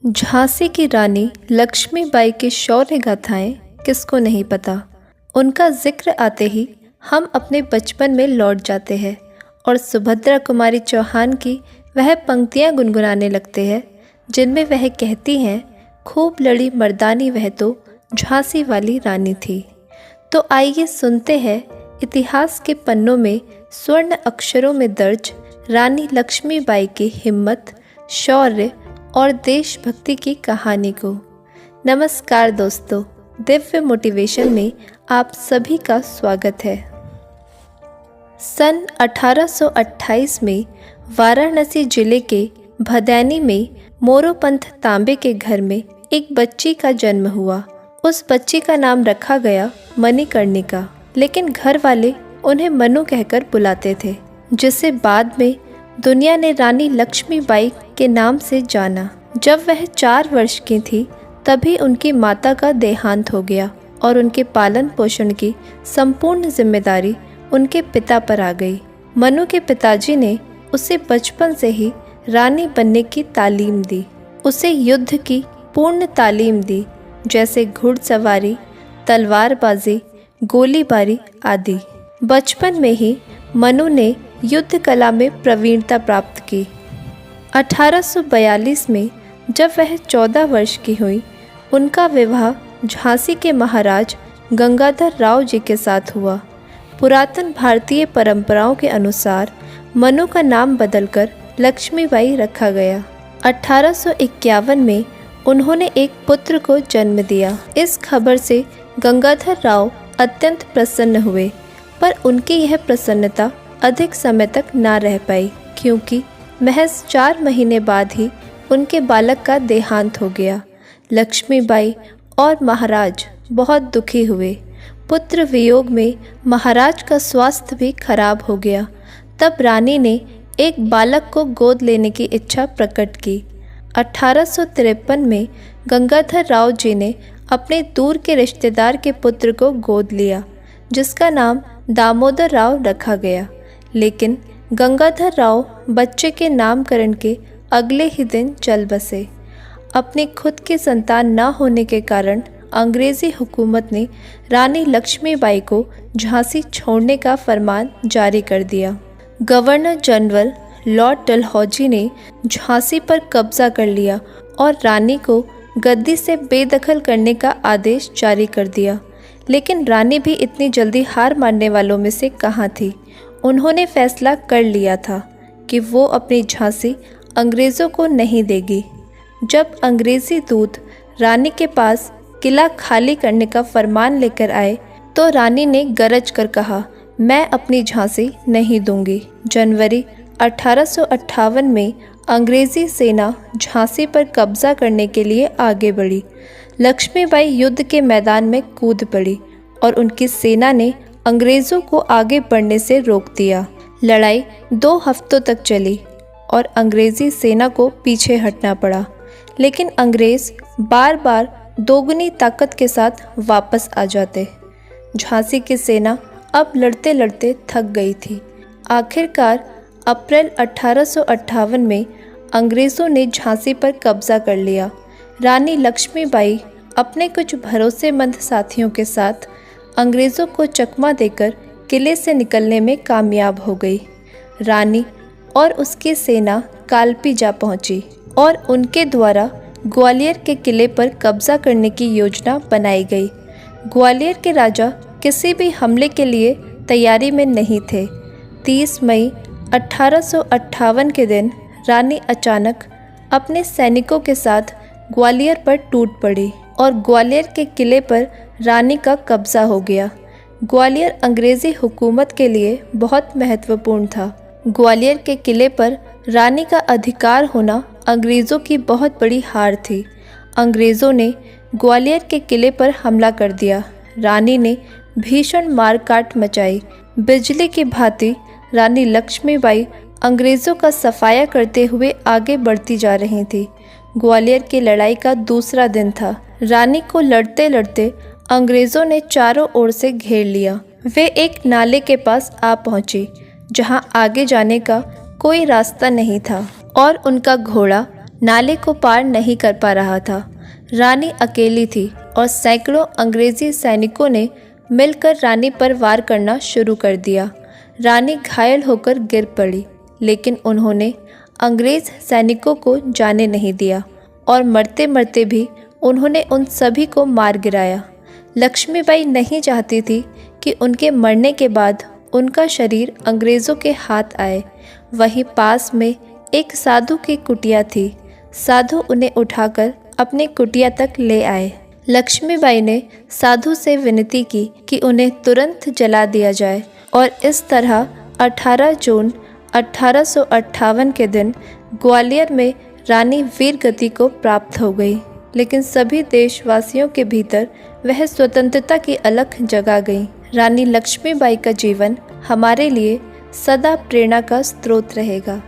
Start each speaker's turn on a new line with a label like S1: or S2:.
S1: झांसी की रानी लक्ष्मीबाई की शौर्य गाथाएं किसको नहीं पता। उनका जिक्र आते ही हम अपने बचपन में लौट जाते हैं और सुभद्रा कुमारी चौहान की वह पंक्तियां गुनगुनाने लगते हैं जिनमें वह कहती हैं, खूब लड़ी मर्दानी वह तो झांसी वाली रानी थी। तो आइए सुनते हैं इतिहास के पन्नों में स्वर्ण अक्षरों में दर्ज रानी लक्ष्मीबाई की हिम्मत, शौर्य और देशभक्ति की कहानी को। नमस्कार दोस्तों, दिव्य मोटिवेशन में आप सभी का स्वागत है। सन 1828 में वाराणसी जिले के भदैनी में मोरोपंत तांबे के घर में एक बच्ची का जन्म हुआ। उस बच्ची का नाम रखा गया मणिकर्णिका, लेकिन घर वाले उन्हें मनु कहकर बुलाते थे, जिसे बाद में दुनिया ने रानी लक्ष्मीबाई के नाम से जाना। जब वह 4 वर्ष की थी तभी उनकी माता का देहांत हो गया और उनके पालन पोषण की संपूर्ण जिम्मेदारी उनके पिता पर आ गई। मनु के पिताजी ने उसे बचपन से ही रानी बनने की तालीम दी। उसे युद्ध की पूर्ण तालीम दी, जैसे घुड़सवारी, तलवारबाजी, गोलीबारी आदि। बचपन में ही मनु ने युद्ध कला में प्रवीणता प्राप्त की। 1842 में जब वह 14 वर्ष की हुई, उनका विवाह झांसी के महाराज गंगाधर राव जी के साथ हुआ। पुरातन भारतीय परंपराओं के अनुसार मनु का नाम बदलकर लक्ष्मीबाई रखा गया। 1851 में उन्होंने एक पुत्र को जन्म दिया। इस खबर से गंगाधर राव अत्यंत प्रसन्न हुए, पर उनकी यह प्रसन्नता अधिक समय तक ना रह पाई, क्योंकि महज 4 महीने बाद ही उनके बालक का देहांत हो गया। लक्ष्मीबाई और महाराज बहुत दुखी हुए। पुत्र वियोग में महाराज का स्वास्थ्य भी खराब हो गया। तब रानी ने एक बालक को गोद लेने की इच्छा प्रकट की। 1853 में गंगाधर राव जी ने अपने दूर के रिश्तेदार के पुत्र को गोद लिया, जिसका नाम दामोदर राव रखा गया। लेकिन गंगाधर राव बच्चे के नामकरण के अगले ही दिन चल बसे। अपनी खुद की संतान न होने के कारण अंग्रेज़ी हुकूमत ने रानी लक्ष्मीबाई को झांसी छोड़ने का फरमान जारी कर दिया। गवर्नर जनरल लॉर्ड डलहौजी ने झांसी पर कब्जा कर लिया और रानी को गद्दी से बेदखल करने का आदेश जारी कर दिया। लेकिन रानी भी इतनी जल्दी हार मानने वालों में से कहाँ थी। उन्होंने फैसला कर लिया था कि वो अपनी झांसी अंग्रेज़ों को नहीं देगी। जब अंग्रेज़ी दूत रानी के पास किला खाली करने का फरमान लेकर आए तो रानी ने गरज कर कहा, मैं अपनी झांसी नहीं दूंगी। जनवरी 1858 में अंग्रेज़ी सेना झांसी पर कब्जा करने के लिए आगे बढ़ी। लक्ष्मीबाई युद्ध के मैदान में कूद पड़ी और उनकी सेना ने अंग्रेज़ों को आगे बढ़ने से रोक दिया। लड़ाई 2 हफ्तों तक चली और अंग्रेज़ी सेना को पीछे हटना पड़ा, लेकिन अंग्रेज़ बार बार दोगुनी ताकत के साथ वापस आ जाते। झांसी की सेना अब लड़ते लड़ते थक गई थी। आखिरकार अप्रैल 1858 में अंग्रेज़ों ने झांसी पर कब्जा कर लिया। रानी लक्ष्मीबाई अपने कुछ भरोसेमंद साथियों के साथ अंग्रेज़ों को चकमा देकर किले से निकलने में कामयाब हो गई। रानी और उसकी सेना कालपी जा पहुंची और उनके द्वारा ग्वालियर के किले पर कब्जा करने की योजना बनाई गई। ग्वालियर के राजा किसी भी हमले के लिए तैयारी में नहीं थे। 30 मई 1858 के दिन रानी अचानक अपने सैनिकों के साथ ग्वालियर पर टूट पड़ी और ग्वालियर के किले पर रानी का कब्जा हो गया। ग्वालियर अंग्रेज़ी हुकूमत के लिए बहुत महत्वपूर्ण था। ग्वालियर के किले पर रानी का अधिकार होना अंग्रेज़ों की बहुत बड़ी हार थी। अंग्रेज़ों ने ग्वालियर के किले पर हमला कर दिया। रानी ने भीषण मारकाट मचाई। बिजली की भांति रानी लक्ष्मीबाई अंग्रेज़ों का सफाया करते हुए आगे बढ़ती जा रही थी। ग्वालियर की लड़ाई का दूसरा दिन था। रानी को लड़ते लड़ते अंग्रेज़ों ने चारों ओर से घेर लिया। वे एक नाले के पास आ पहुंची, जहां आगे जाने का कोई रास्ता नहीं था और उनका घोड़ा नाले को पार नहीं कर पा रहा था। रानी अकेली थी और सैकड़ों अंग्रेजी सैनिकों ने मिलकर रानी पर वार करना शुरू कर दिया। रानी घायल होकर गिर पड़ी, लेकिन उन्होंने अंग्रेज सैनिकों को जाने नहीं दिया और मरते मरते भी उन्होंने उन सभी को मार गिराया। लक्ष्मीबाई नहीं चाहती थी कि उनके मरने के बाद उनका शरीर अंग्रेज़ों के हाथ आए। वहीं पास में एक साधु की कुटिया थी। साधु उन्हें उठाकर अपनी कुटिया तक ले आए। लक्ष्मीबाई ने साधु से विनती की कि उन्हें तुरंत जला दिया जाए और इस तरह 18 जून 1858 के दिन ग्वालियर में रानी वीरगति को प्राप्त हो गई। लेकिन सभी देशवासियों के भीतर वह स्वतंत्रता की अलख जगा गई। रानी लक्ष्मीबाई का जीवन हमारे लिए सदा प्रेरणा का स्रोत रहेगा।